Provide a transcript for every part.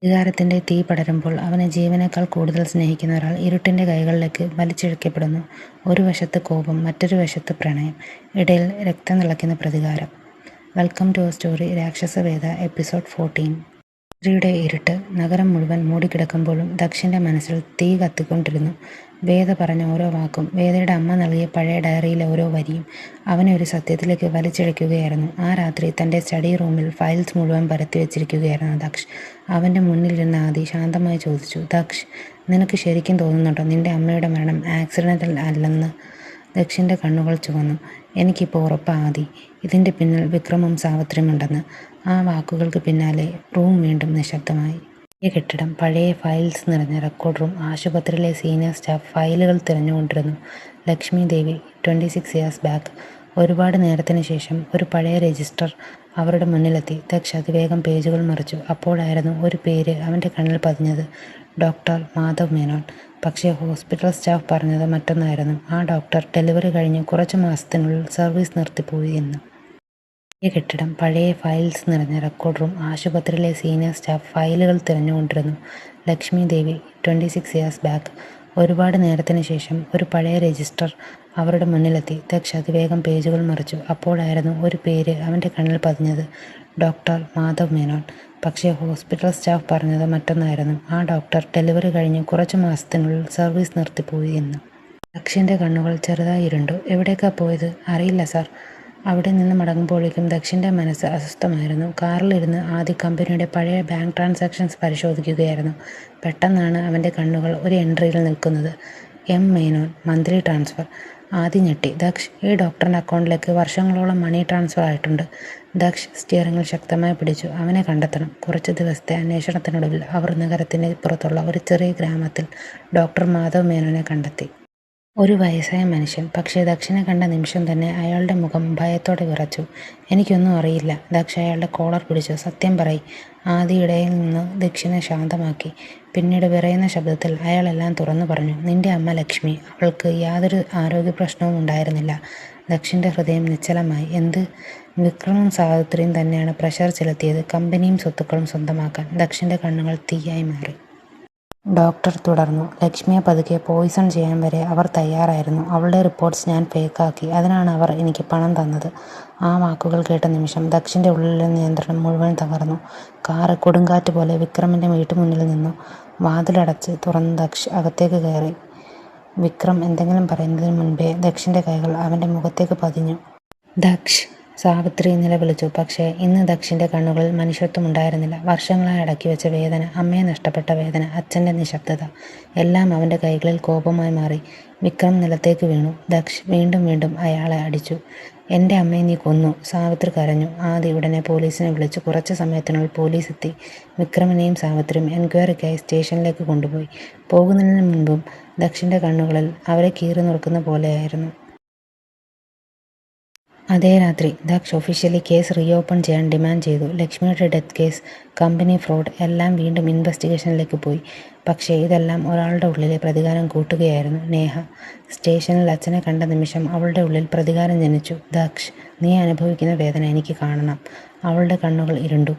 വികാരത്തിൻ്റെ തീ പടരുമ്പോൾ അവനെ ജീവനേക്കാൾ കൂടുതൽ സ്നേഹിക്കുന്ന ഒരാൾ ഇരുട്ടിൻ്റെ കൈകളിലേക്ക് വലിച്ചിഴക്കപ്പെടുന്നു. ഒരു വശത്ത് കോപം, മറ്റൊരു വശത്ത് പ്രണയം, ഇടയിൽ രക്തം തിളയ്ക്കുന്ന പ്രതികാരം. Welcome to story Rakshasaveda episode 14. രാത്രിയുടെ ഇരുട്ട് നഗരം മുഴുവൻ മൂടിക്കിടക്കുമ്പോഴും ദക്ഷിൻ്റെ മനസ്സിൽ തീ കത്തിക്കൊണ്ടിരുന്നു. വേദ പറഞ്ഞ ഓരോ വാക്കും, വേദയുടെ അമ്മ നൽകിയ പഴയ ഡയറിയിലെ ഓരോ വരിയും അവനെ ഒരു സത്യത്തിലേക്ക് വലിച്ചിഴയ്ക്കുകയായിരുന്നു. ആ രാത്രി തൻ്റെ സ്റ്റഡി റൂമിൽ ഫയൽസ് മുഴുവൻ പരത്തി വെച്ചിരിക്കുകയായിരുന്നു ദക്ഷ്. അവൻ്റെ മുന്നിലിരുന്ന ആദി ശാന്തമായി ചോദിച്ചു, "ദക്ഷ്, നിനക്ക് ശരിക്കും തോന്നുന്നുണ്ടോ നിന്റെ അമ്മയുടെ മരണം ആക്സിഡൻ്റൽ അല്ലെന്ന്?" ദക്ഷിൻ്റെ കണ്ണുകൾ ചുവന്നു. "എനിക്കിപ്പോൾ ഉറപ്പാ ആദി, ഇതിൻ്റെ പിന്നിൽ വിക്രമും സാവിത്രിയുമുണ്ടെന്ന്." ആ വാക്കുകൾക്ക് പിന്നാലെ റൂം വീണ്ടും നിശബ്ദമായി. ഈ കെട്ടിടം, പഴയ ഫയൽസ് നിറഞ്ഞ റെക്കോർഡ് റൂം. ആശുപത്രിയിലെ സീനിയർ സ്റ്റാഫ് ഫയലുകൾ തിരഞ്ഞുകൊണ്ടിരുന്നു. ലക്ഷ്മി ദേവി, 26 years ബാക്ക്. ഒരുപാട് നേരത്തിന് ശേഷം ഒരു പഴയ രജിസ്റ്റർ അവരുടെ മുന്നിലെത്തി. ദക്ഷ് അതിവേഗം പേജുകൾ മറിച്ചു. അപ്പോഴായിരുന്നു ഒരു പേര് അവൻ്റെ കണ്ണിൽ പതിഞ്ഞത്. ഡോക്ടർ മാധവ് മേനോൻ. പക്ഷേ ഹോസ്പിറ്റൽ സ്റ്റാഫ് പറഞ്ഞത് മറ്റൊന്നായിരുന്നു. ആ ഡോക്ടർ ഡെലിവറി കഴിഞ്ഞ് കുറച്ച് മാസത്തിനുള്ളിൽ സർവീസ് നിർത്തിപ്പോയി എന്ന്. ഈ കെട്ടിടം, പഴയ ഫയൽസ് നിറഞ്ഞ റെക്കോർഡ് റൂം. ആശുപത്രിയിലെ സീനിയർ സ്റ്റാഫ് ഫയലുകൾ തിരഞ്ഞുകൊണ്ടിരുന്നു. ലക്ഷ്മി ദേവി, 26 years ബാക്ക്. ഒരുപാട് നേരത്തിന് ശേഷം ഒരു പഴയ രജിസ്റ്റർ അവരുടെ മുന്നിലെത്തി. ദക്ഷ് അതിവേഗം പേജുകൾ മറിച്ചു. അപ്പോഴായിരുന്നു ഒരു പേര് അവൻ്റെ കണ്ണിൽ പതിഞ്ഞത്. ഡോക്ടർ മാധവ് മേനോൻ. പക്ഷേ ഹോസ്പിറ്റൽ സ്റ്റാഫ് പറഞ്ഞത് മറ്റൊന്നായിരുന്നു. ആ ഡോക്ടർ ഡെലിവറി കഴിഞ്ഞ് കുറച്ച് മാസത്തിനുള്ളിൽ സർവീസ് നിർത്തിപ്പോയി എന്ന്. ദക്ഷിൻ്റെ കണ്ണുകൾ ചെറുതായി ഇരുണ്ടു. "എവിടേക്കാ പോയത്?" "അറിയില്ല സാർ." അവിടെ നിന്ന് മടങ്ങുമ്പോഴേക്കും ദക്ഷിൻ്റെ മനസ്സ് അസ്വസ്ഥമായിരുന്നു. കാറിലിരുന്ന് ആദ്യ കമ്പനിയുടെ പഴയ ബാങ്ക് ട്രാൻസാക്ഷൻസ് പരിശോധിക്കുകയായിരുന്നു. പെട്ടെന്നാണ് അവൻ്റെ കണ്ണുകൾ ഒരു എൻട്രിയിൽ നിൽക്കുന്നത്. "M Menon, monthly transfer." ആദ്യം ഞെട്ടി. "ദക്ഷ്, ഈ ഡോക്ടറിൻ്റെ അക്കൗണ്ടിലേക്ക് വർഷങ്ങളോളം മണി ട്രാൻസ്ഫർ ആയിട്ടുണ്ട്." ദക്ഷ് സ്റ്റിയറിംഗിൽ ശക്തമായി പിടിച്ചു. അവനെ കണ്ടെത്തണം. കുറച്ച് ദിവസത്തെ അന്വേഷണത്തിനൊടുവിൽ അവർ നഗരത്തിന് പുറത്തുള്ള ഒരു ചെറിയ ഗ്രാമത്തിൽ ഡോക്ടർ മാധവ് മേനോനെ കണ്ടെത്തി. ഒരു വയസ്സായ മനുഷ്യൻ. പക്ഷേ ദക്ഷിനെ കണ്ട നിമിഷം തന്നെ അയാളുടെ മുഖം ഭയത്തോടെ വിറച്ചു. "എനിക്കൊന്നും അറിയില്ല." ദക്ഷ് അയാളുടെ കോളർ പിടിച്ചു. "സത്യം പറയ്." ആദിയിടയിൽ നിന്ന് ദക്ഷിനെ ശാന്തമാക്കി. പിന്നീട് വിറയുന്ന ശബ്ദത്തിൽ അയാളെല്ലാം തുറന്നു പറഞ്ഞു. "നിന്റെ അമ്മ ലക്ഷ്മി, അവൾക്ക് യാതൊരു ആരോഗ്യ പ്രശ്നവും ഉണ്ടായിരുന്നില്ല." ദക്ഷിൻ്റെ ഹൃദയം നിശ്ചലമായി. "എന്ത്?" "വിക്രമും സാവിത്രിയും തന്നെയാണ് പ്രഷർ ചെലുത്തിയത്, കമ്പനിയും സ്വത്തുക്കളും സ്വന്തമാക്കാൻ." ദക്ഷിൻ്റെ കണ്ണുകൾ തീയായി മാറി. ഡോക്ടർ തുടർന്നു. "ലക്ഷ്മിയെ പതുക്കെ പോയിസൺ ചെയ്യാൻ വരെ അവർ തയ്യാറായിരുന്നു. അവളുടെ റിപ്പോർട്ട്സ് ഞാൻ ഫേക്കാക്കി. അതിനാണ് അവർ എനിക്ക് പണം തന്നത്." ആ വാക്കുകൾ കേട്ട നിമിഷം ദക്ഷിൻ്റെ ഉള്ളിലെ നിയന്ത്രണം മുഴുവൻ തകർന്നു. കാറ് കൊടുങ്കാറ്റ് പോലെ വിക്രമിൻ്റെ വീട്ടുമുന്നിൽ നിന്നു. വാതിലടച്ച് തുറന്ന് ദക്ഷ് അകത്തേക്ക് കയറി. വിക്രം എന്തെങ്കിലും പറയുന്നതിന് മുൻപേ ദക്ഷിൻ്റെ കൈകൾ അവൻ്റെ മുഖത്തേക്ക് പതിഞ്ഞു. "ദക്ഷ്!" സാവിത്രി നിലവിളിച്ചു. പക്ഷേ ഇന്ന് ദക്ഷിൻ്റെ കണ്ണുകളിൽ മനുഷ്യത്വം ഉണ്ടായിരുന്നില്ല. വർഷങ്ങളായി അടക്കിവെച്ച വേദന, അമ്മയെ നഷ്ടപ്പെട്ട വേദന, അച്ഛൻ്റെ നിശബ്ദത, എല്ലാം അവൻ്റെ കൈകളിൽ കോപമായി മാറി. വിക്രം നിലത്തേക്ക് വീണു. ദക്ഷ് വീണ്ടും വീണ്ടും അയാളെ അടിച്ചു. "എൻ്റെ അമ്മയെ നീ കൊന്നു." സാവിത്രി കരഞ്ഞു. ആദി ഉടനെ പോലീസിനെ വിളിച്ചു. കുറച്ച് സമയത്തിനുള്ളിൽ പോലീസ് എത്തി. വിക്രമിനെയും സാവിത്രിയും എൻക്വയറിക്കായി സ്റ്റേഷനിലേക്ക് കൊണ്ടുപോയി. പോകുന്നതിന് മുൻപും ദക്ഷിൻ്റെ കണ്ണുകളിൽ അവരെ കീറി നുറുക്കുന്ന പോലെയായിരുന്നു. അതേ രാത്രി ദക്ഷ് ഒഫീഷ്യലി കേസ് റീഓപ്പൺ ചെയ്യാൻ ഡിമാൻഡ് ചെയ്തു. ലക്ഷ്മിയുടെ ഡെത്ത് കേസ്, കമ്പനി ഫ്രോഡ്, എല്ലാം വീണ്ടും ഇൻവെസ്റ്റിഗേഷനിലേക്ക് പോയി. പക്ഷേ ഇതെല്ലാം ഒരാളുടെ ഉള്ളിലെ പ്രതികാരം കൂട്ടുകയായിരുന്നു. നേഹ. സ്റ്റേഷനിൽ അച്ഛനെ കണ്ട നിമിഷം അവളുടെ ഉള്ളിൽ പ്രതികാരം ജനിച്ചു. "ദക്ഷ്, നീ അനുഭവിക്കുന്ന വേദന എനിക്ക് കാണണം." അവളുടെ കണ്ണുകൾ ഇരുണ്ടു.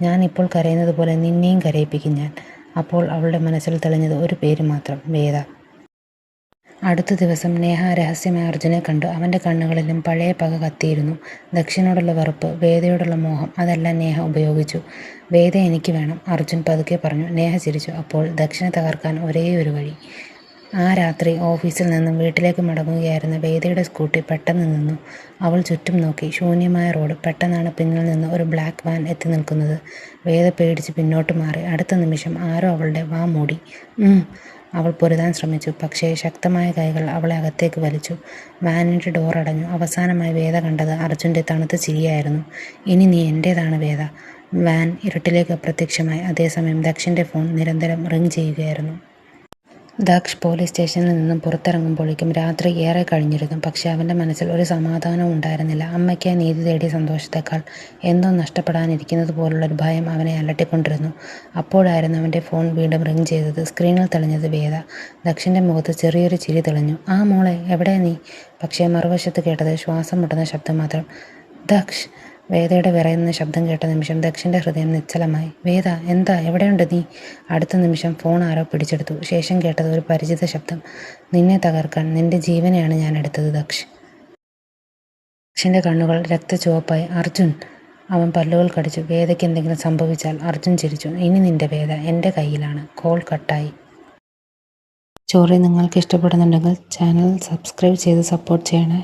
"ഞാൻ ഇപ്പോൾ കരയുന്നത് പോലെ നിന്നെയും കരയിപ്പിക്കും ഞാൻ." അപ്പോൾ അവളുടെ മനസ്സിൽ തെളിഞ്ഞത് ഒരു പേര് മാത്രം: വേദ. അടുത്ത ദിവസം നേഹ രഹസ്യമായി അർജുനെ കണ്ടു. അവൻ്റെ കണ്ണുകളിലും പഴയ പക കത്തിയിരുന്നു. ദക്ഷിനോടുള്ള വെറുപ്പ്, വേദയോടുള്ള മോഹം, അതെല്ലാം നേഹ ഉപയോഗിച്ചു. "വേദ എനിക്ക് വേണം," അർജുൻ പതുക്കെ പറഞ്ഞു. നേഹ ചിരിച്ചു. അപ്പോൾ ദക്ഷിനെ തകർക്കാൻ ഒരേയൊരു വഴി. ആ രാത്രി ഓഫീസിൽ നിന്നും വീട്ടിലേക്ക് മടങ്ങുകയായിരുന്ന വേദയുടെ സ്കൂട്ടി പെട്ടെന്ന് നിന്നു. അവൾ ചുറ്റും നോക്കി. ശൂന്യമായ റോഡ്. പെട്ടെന്നാണ് പിന്നിൽ നിന്ന് ഒരു ബ്ലാക്ക് വാൻ എത്തി നിൽക്കുന്നത്. വേദ പേടിച്ച് പിന്നോട്ട് മാറി. അടുത്ത നിമിഷം ആരോ അവളുടെ വാ മൂടി. അവൾ പൊരുതാൻ ശ്രമിച്ചു. പക്ഷേ ശക്തമായ കൈകൾ അവളെ അകത്തേക്ക് വലിച്ചു. വാനിൻ്റെ ഡോർ അടഞ്ഞു. അവസാനമായി വേദ കണ്ടത് അർജുൻ്റെ തണുത്ത ചിരിയായിരുന്നു. "ഇനി നീ എൻ്റേതാണ് വേദ." വാൻ ഇരുട്ടിലേക്ക് അപ്രത്യക്ഷമായി. അതേസമയം ദക്ഷിൻ്റെ ഫോൺ നിരന്തരം റിംഗ് ചെയ്യുകയായിരുന്നു. ദക്ഷ് പോലീസ് സ്റ്റേഷനിൽ നിന്നും പുറത്തിറങ്ങുമ്പോഴേക്കും രാത്രി ഏറെ കഴിഞ്ഞിരുന്നു. പക്ഷേ അവൻ്റെ മനസ്സിൽ ഒരു സമാധാനവും ഉണ്ടായിരുന്നില്ല. അമ്മയ്ക്കായി നീതി തേടിയ സന്തോഷത്തേക്കാൾ എന്തോ നഷ്ടപ്പെടാനിരിക്കുന്നത് പോലുള്ളൊരു ഭയം അവനെ അലട്ടിക്കൊണ്ടിരുന്നു. അപ്പോഴായിരുന്നു അവൻ്റെ ഫോൺ വീണ്ടും റിംഗ് ചെയ്തത്. സ്ക്രീനിൽ തെളിഞ്ഞത് വേദ. ദക്ഷിൻ്റെ മുഖത്ത് ചെറിയൊരു ചിരി തെളിഞ്ഞു. "ആ മോളെ, എവിടെ നീ?" പക്ഷേ മറുവശത്ത് കേട്ടത് ശ്വാസം മുട്ടുന്ന ശബ്ദം മാത്രം. "ദക്ഷ്." വേദയുടെ വിറയുന്ന ശബ്ദം കേട്ട നിമിഷം ദക്ഷൻ്റെ ഹൃദയം നിശ്ചലമായി. വേദ, എന്താ, എവിടെയുണ്ട് നീ? അടുത്ത നിമിഷം ഫോൺ ആരോ പിടിച്ചെടുത്തു. ശേഷം കേട്ടത് ഒരു പരിചിത ശബ്ദം. നിന്നെ തകർക്കാൻ നിന്റെ ജീവനെയാണ് ഞാൻ എടുത്തത് ദക്ഷ്. ദക്ഷൻ്റെ കണ്ണുകൾ രക്തചുവപ്പായി. അർജുൻ! അവൻ പല്ലുകൾ കടിച്ചു. വേദയ്ക്ക് എന്തെങ്കിലും സംഭവിച്ചാൽ? അർജുൻ ചിരിച്ചു. ഇനി നിന്റെ വേദ എൻ്റെ കയ്യിലാണ്. കോൾ കട്ടായി. സ്റ്റോറി നിങ്ങൾക്ക് ഇഷ്ടപ്പെടുന്നുണ്ടെങ്കിൽ ചാനൽ സബ്സ്ക്രൈബ് ചെയ്ത് സപ്പോർട്ട് ചെയ്യണേ.